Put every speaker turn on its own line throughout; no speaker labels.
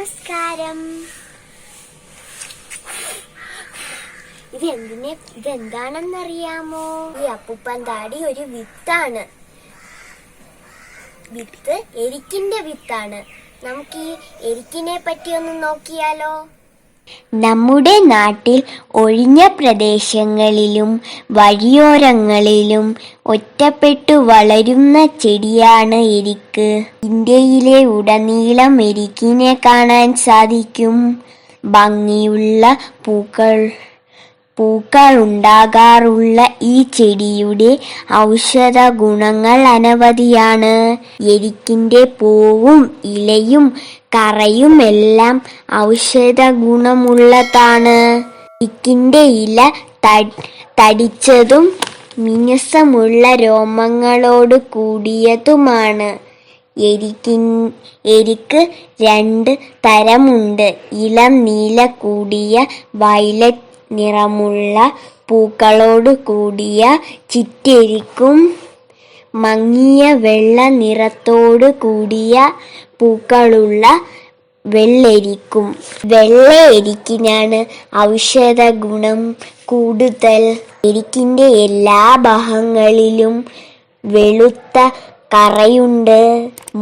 നമസ്കാരം. ഇതെന്താണെന്നറിയാമോ? ഈ അപ്പൂപ്പൻ താടി ഒരു വിത്താണ്. വിത്ത് എരിക്കിന്റെ വിത്താണ്. നമുക്ക് ഈ എരിക്കിനെ പറ്റി ഒന്ന് നോക്കിയാലോ?
നമ്മുടെ നാട്ടിൽ ഒഴിഞ്ഞ പ്രദേശങ്ങളിലും വഴിയോരങ്ങളിലും ഒറ്റപ്പെട്ടു വളരുന്ന ചെടിയാണ് എരിക്ക്. ഇന്ത്യയിലെ ഉടനീളം എരിക്കിനെ കാണാൻ സാധിക്കും. ഭംഗിയുള്ള പൂക്കൾ ഉണ്ടാകാറുള്ള ഈ ചെടിയുടെ ഔഷധ ഗുണങ്ങൾ അനവധിയാണ്. എരിക്കിന്റെ പൂവും ഇലയും കറയുമെല്ലാം ഔഷധ ഗുണമുള്ളതാണ്. എരിക്കിന്റെ ഇല തടിച്ചതും മിനുസമുള്ള രോമങ്ങളോട് കൂടിയതുമാണ്. എരിക്ക് 2 തരമുണ്ട്. ഇളം നീല കൂടിയ വയലറ്റ് നിറമുള്ള പൂക്കളോട് കൂടിയ ചിറ്റെരിക്കും, മങ്ങിയ വെള്ള നിറത്തോട് കൂടിയ പൂക്കളുള്ള വെള്ളെരിക്കും. വെള്ള എരിക്കിനാണ് ഔഷധ ഗുണം കൂടുതൽ. എരിക്കിന്റെ എല്ലാ ഭാഗങ്ങളിലും വെളുത്ത കറയുണ്ട്.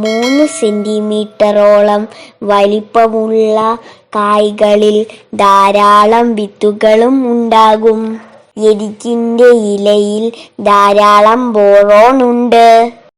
3 സെന്റിമീറ്ററോളം വലിപ്പമുള്ള കായ്കളിൽ ധാരാളം വിത്തുകളും ഉണ്ടാകും. എരിക്കിന്റെ ഇലയിൽ ധാരാളം ബോറോൺ ഉണ്ട്.